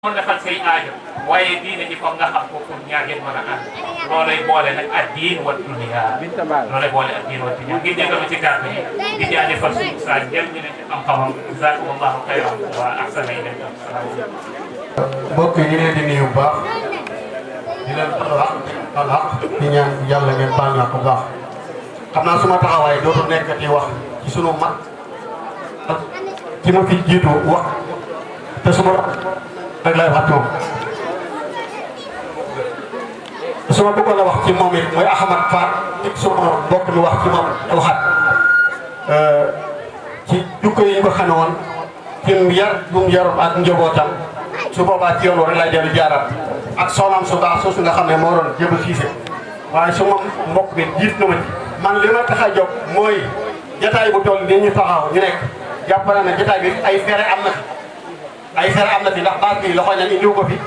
mën nga faj say aajo waaye diine ji foog nga xam ko pour ñaar yëpp mën a ànd loolay boole nag ak diin wa dunya loolay boole ak diin wa dunya ngir jégalu ci kàddu yi di jaajëfal suñu saa njël ñu ne ci xam-xamam jazakumullahu xayran wa ahsana ilaykum mbokk yi ñu leen di nuyu bu baax di leen alxaq di ñaan yàlla ngeen baal naa ko baax xam naa suma taxawaay dootul nekkati wax ci sunu mag ak ci ma fi jiitu wax te suma rek lay wax moom suma bëggoon a wax ci moom it mooy Ahmad Fall ci suma mbokk mi wax ci moom waxaat ci jukko yi ñu ko xame woon ci yar bu mu yaroon ak njabootam su boobaa ci yoon rek lay dellu jaaraat ak soxnaam su baax soosu nga xam ne moo doon jëba siise waaye su ma mbokk bi jiit na ma ci man li ma tax a jóg mooy jataay bu toll nii ñu taxaw ñu nekk jàpp naa ne jataay bi ay fere am na fi ay fere am na fi ndax base bi loxo ñan indiwu ko fi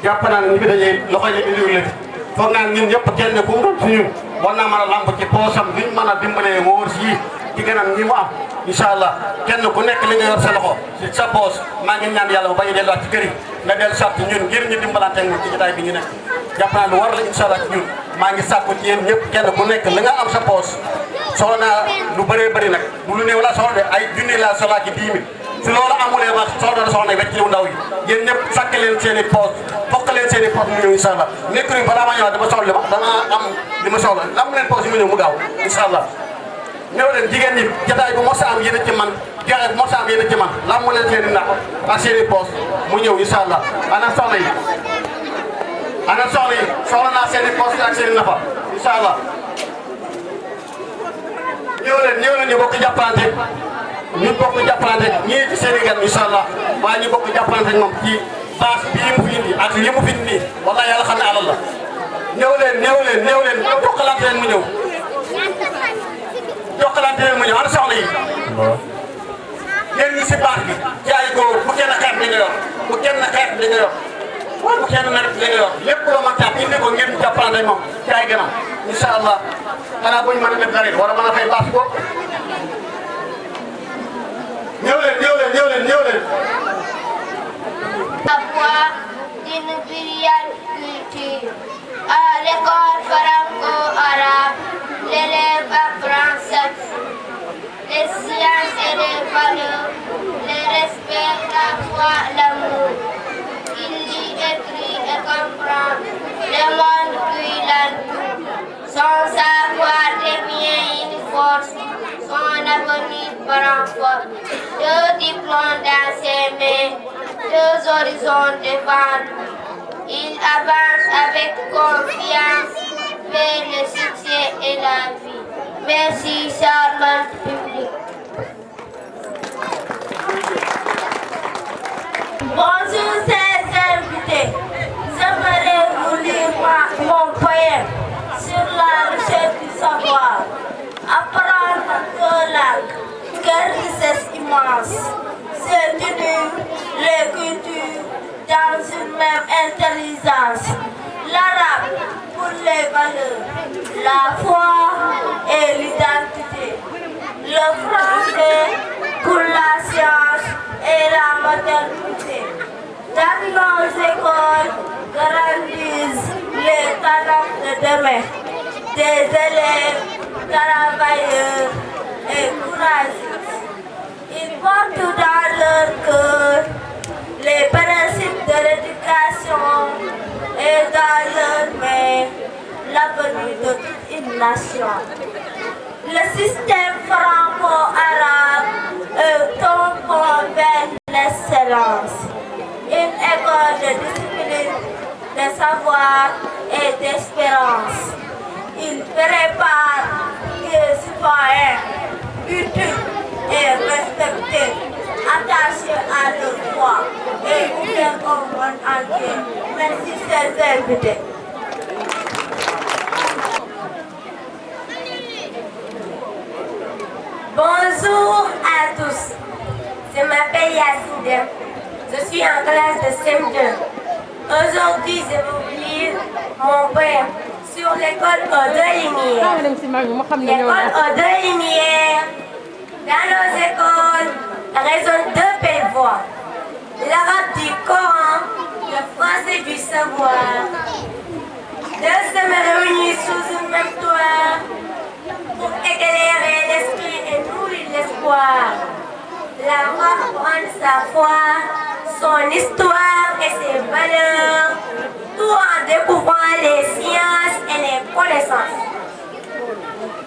jàpp naa ne ñu fi dajee loxo ñan indiwu la fi foog naa ñun ñëpp kenn ku mu doon ci ñun war naa mën a lamb ci poosam duñ mën a dimbalee moo wër si ci gënam ñi mu am incha allah kenn ku nekk li nga yor sa loxo si sa poos maa ngi ñaan yàlla bu bañ a delluwaat ci kër yi nga dellu sàtt ñun ngir ñu dimbalante ak ci jotaay bi ñu nekk jàpp naa lu war la incha allah ci ñun maa ngi sàkku ci yéen ñëpp kenn ku nekk li nga am sa poos soxla naa lu bëree bëri nag bu lu néew laa soxla de ay junni laa soxlaa ci 10 000 su loolu amulee ma soxla na soxla rek ci lu ndaw yi yéen ñëpp sàkk leen seen i poos fokk leen seen i poos mu ñëw incha allah nekk ni balaa ma ñëwaat dama soxla li ma dama am li ma soxla am leen poos yi mu ñëw mu gaaw incha allah ñëw leen jigéen ñi jotaay bu mos a am yéen a ci man joxe bu mos a am yéen a ci man lan mu leen seen i ndax ak seen i poos mu ñëw incha allah ana soxna yi ana soxna yi soxla naa seen i poos ak seen i nafa incha allah ñëw leen ñu bokk jàppalante ñu bokk jàppalante ñii ci seen i gan incha allah waaye ñu bokk jàppalante moom ci base bii mu fi indi ak li mu fi indi wala yàlla xam ne alal la ñëw leen jokkalante leen mu ñëw jokkalante leen mu ñëw ana soxna yi yéen ñi si baax bi jaay ko bu kenn xeet li nga yor bu kenn xeet li nga yor waaye bu kenn nag li nga yor lépp loo mën tax indi ko ngeen jàppalante moom jaay ganam incha allah xanaa bu ñu mën a def dara war a mën a fay baax ko ñëw leen. Avoir d'une brillante culture. À l'école franco-arabe, l'élève apprend les sciences et les valeurs, le respect, la foi, l'amour. Il lit, écrit et comprend le monde puis l'entoure. Son savoir devient une force, son avenir prend forme. 2 diplômes dans ses mains, 2 horizons devant lui. Il avance avec confiance vers le succès et la vie. Merci, charmant public. Bonjour, chers invités. J'aimerais vous lire mon poème sur la recherche du savoir. Apprendre 2 langues, quelle richesse immense. C'est unir les cultures dans une même intelligence. L'arabe pour les valeurs, la foi et l'identité. Le français pour la science et la modernité. Dans nos écoles grandissent les talents de demain. Des élèves travailleurs et courageux. Ils portent dans leur cœur les principes de l'éducation et dans leurs mains l'avenir de toute une nation. Le système franco-arabe est un pont vers l'excellence, une école de discipline, de savoir et d'espérance. Il prépare des citoyens utiles et respectés, attachés à leur foi et ouverts au monde entier. Merci, chers invités. Bonjour à tous. Je m'appelle Yacine. Je suis en classe de CM2. Aujourd'hui, je vais vous lire mon poème sur l'école Audrey-Lumière. L'école Audrey-Lumière. Dans nos écoles résonnent 2 belles voix. L'arabe du Coran, le savoir. 2 semaines réunies sous un même toit pour éclairer l'esprit et nourrir l'espoir. La voix prend sa foi, son histoire et ses valeurs, tout en découvrant les sciences et les connaissances.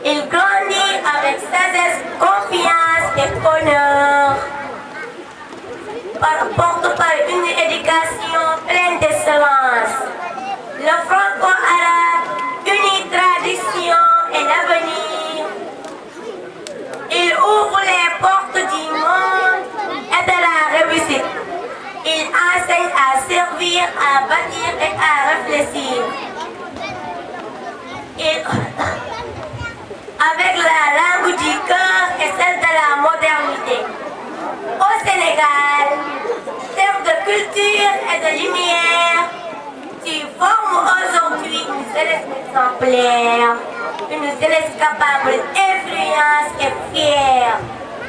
Il grandit avec sagesse, confiance et honneur. Porte par une éducation pleine d'excellence. Le franco-arabe unit tradition et l'avenir. Il ouvre les portes du monde et de la réussite. Il enseigne à servir, à bâtir et à réfléchir. Avec la langue du cœur et celle de la modernité. Au Sénégal, terre de culture et de lumière, tu formes aujourd'hui une jeunesse exemplaire, une jeunesse capable d'influence et fière.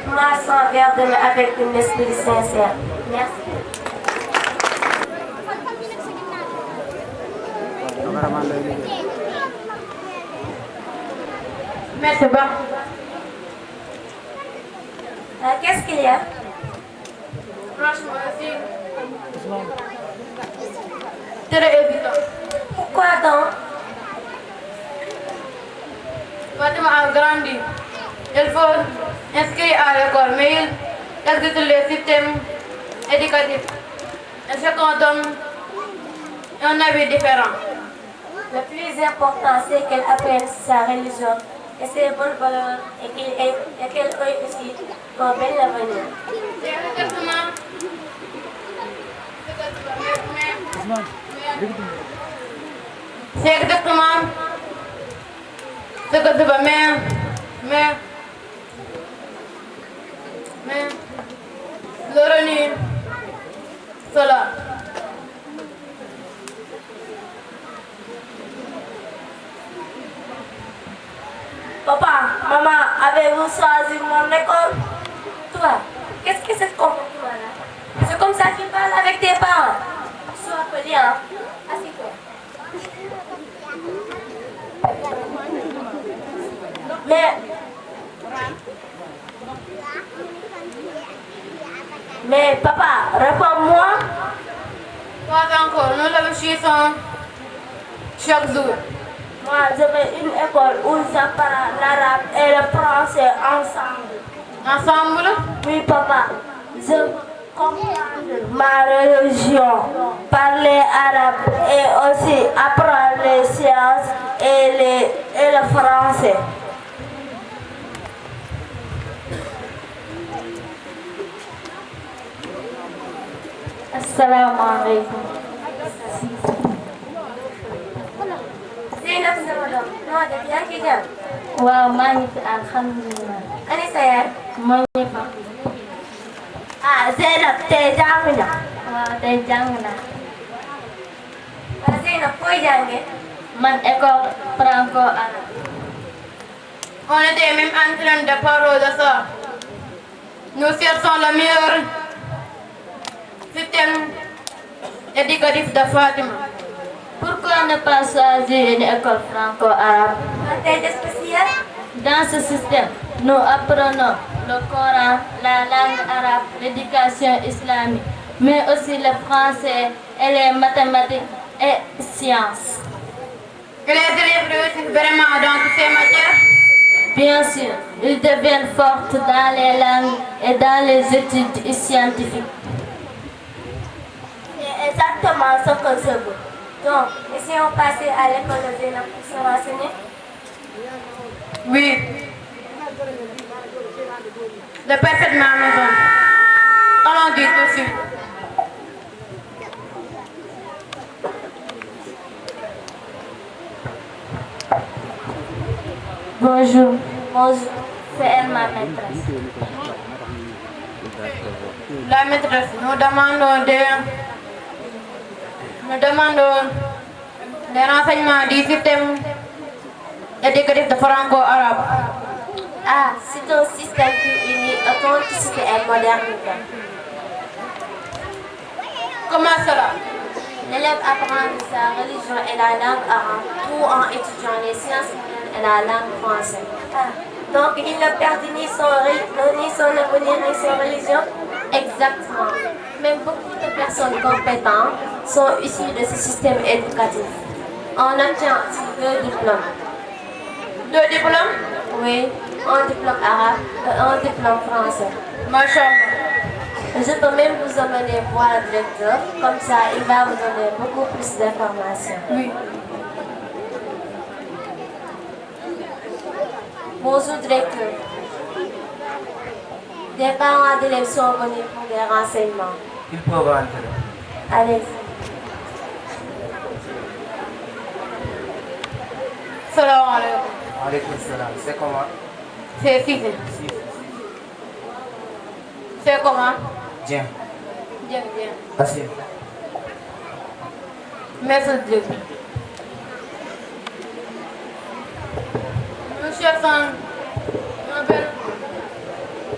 Marche envers demain avec un esprit sincère. Merci. Merci beaucoup. Qu'est-ce qu'il y a? Franchement, c'est très évident. Pourquoi donc? Fatima a grandi. Il faut inscrire à l'école, mais il existe les systèmes éducatifs. Et chacun donne un avis différent. Le plus important, c'est qu'elle apprenne sa religion et ses bonnes valeurs et qu'elle ait aussi un bel avenir. C'est exactement ce que tu vas mais le renier, cela. Papa, maman, avez-vous choisi mon école? Toi, qu'est-ce que c'est ce comportement-là? C'est comme ça que tu parles avec tes parents. Sois poli, hein? Assieds-toi. Mais papa, réponds-moi. Pas encore, nous réfléchissons chaque jour. Moi, je veux une école où j'apprends l'arabe et le français ensemble. Ensemble? Oui, papa. Je veux comprendre ma religion, parler arabe et aussi apprendre les sciences et le français. Assalamu alaikum. Zeynab sama doom noo def yaa ngi ci jàmm. waaw maa ngi fi alhamdulilah. Ani sa yaay. moo ngi fa. Ah Zeynab tey jàng na. waaw tey jàng naa. Waaw Zeynab fooy jàngee. man école franco-arabe. On était même en train de parler de ça. Nous cherchons le meilleur système éducatif de Fatima. Pourquoi ne pas choisir une école franco-arabe? Dans ce système, nous apprenons le Coran, la langue arabe, l'éducation islamique, mais aussi le français et les mathématiques et sciences. Et les élèves réussissent vraiment dans toutes ces matières? Bien sûr, ils deviennent forts dans les langues et dans les études scientifiques. C'est exactement ce que je veux. Donc, et si on passait à l'école de Zeynab pour se renseigner? Oui. De parfaitement raison. Allons dire tout de suite. Bonjour, c'est elle ma maîtresse. La maîtresse, nous demandons des renseignements du système éducatif de franco-arabe. Ah, c'est un système qui unit authenticité et modernité. Comment cela? Les L'élève apprend sa religion et la langue arabe, tout en étudiant les sciences humaines et la langue française. Donc il ne perd ni son avenir ni son religion. Exactement. Même beaucoup de personnes compétentes sont issues de ce système éducatif. On obtient aussi 2 diplômes. 2 diplômes? Oui, un diplôme arabe et un diplôme français. Machallah. Je peux même vous emmener voir le directeur, comme ça il va vous donner beaucoup plus d'informations. Oui. Bonjour directeur. Des parents d'élèves sont venus pour des renseignements. Ils peuvent entrer. Allez-y. Salam alaikum. Alaykoum salam. C'est comment? C'est Cissé. C'est comment? Bien. Bien, bien. Assez. Merci Dieu. Monsieur Sang, m'appelle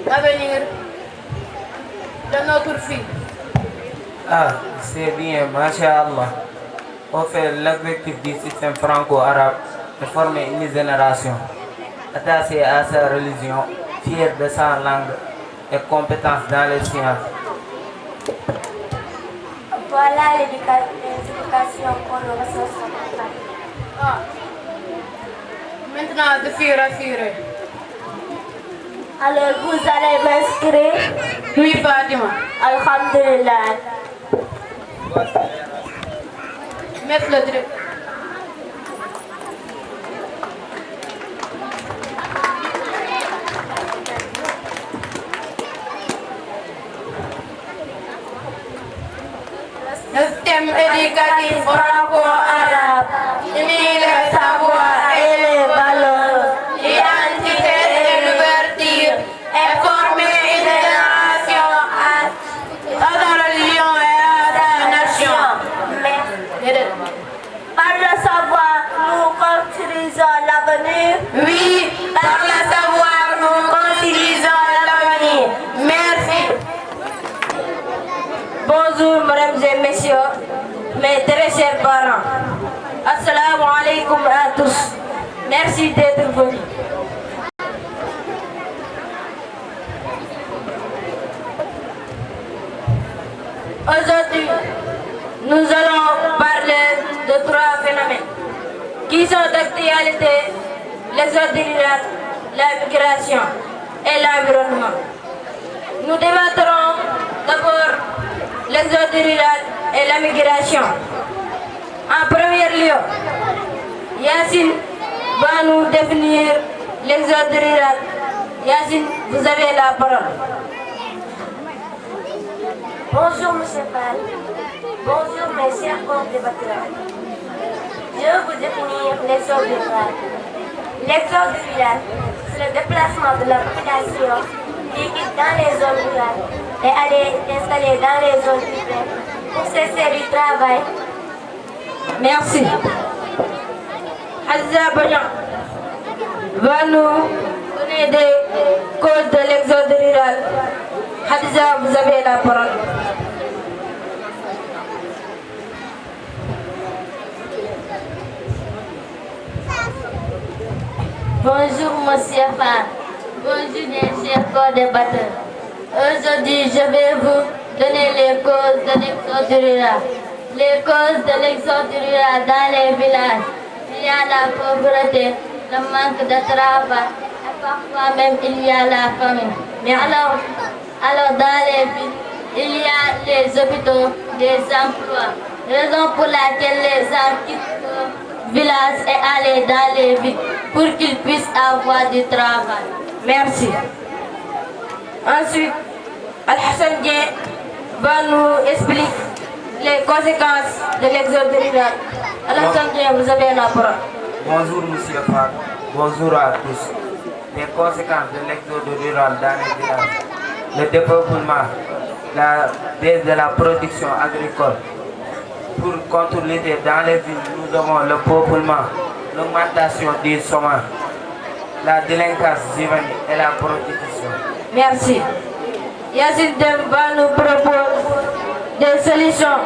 l'avenir de notre fille. Ah, c'est bien, masha'Allah. On fait l'objectif du système franco-arabe de former une génération attachée à sa religion, fière de sa langue et compétente dans les sciences. Voilà l'éducation qu'on nous reçoit. Ah. Maintenant, je suis rassuré. Alors vous allez m'inscrire? Oui, Fatima. Alhamdulillah. Merci le directeur. Le système éducatif franco-arabe unit le savoir et les valeurs, l'identité et l'ouverture et former une génération à sa religion et à sa nation. Par le savoir, nous construisons l'avenir. Oui, par le savoir, nous construisons l'avenir. Merci. Bonjour mesdames et messieurs, mes très chers parents. Assalamu alaikum à tous. Merci d'être venus. Aujourd'hui, nous allons parler de 3 phénomènes qui sont d'actualité: l'exode rural, la migration et l'environnement. Nous débattrons d'abord l'exode rural et la migration. En premier lieu, Yacine va nous définir l'exode rural. Yacine, vous avez la parole. Bonjour M. Fall. Bonjour mes chers co-débatteurs. Je vais vous définir l'exode rural. L'exode rural, c'est le déplacement de la population qui quitte dans les zones rurales et aller s'installer dans les zones urbaines pour cesser du travail. Merci. Aziza Bagnan va nous donner des causes de l'exode rural. Hadiza, vous avez la parole. Bonjour Monsieur Fall. Bonjour mes chers co-débatteurs. Aujourd'hui, je vais vous donner les causes de l'exode rural. Les causes de l'exode rural dans les villages. Il y a la pauvreté, le manque de travail et parfois même il y a la famine. Mais alors dans les villes, il y a les hôpitaux, des emplois. Raison pour laquelle les gens quittent le village et aller dans les villes pour qu'ils puissent avoir du travail. Merci. Ensuite, Al-Hassan Dieng va nous expliquer les conséquences de l'exode rural. Al-Hassan Dieng, vous avez la parole. Bonjour Monsieur Fall. Bonjour à tous. Les conséquences de l'exode rural dans les villages. Le développement, la baisse de la production agricole. Pour contrôler dans les villes, nous avons le peuplement, l'augmentation du chômage, la délinquance juvénile et la prostitution. Merci. Yacine Dem va nous proposer des solutions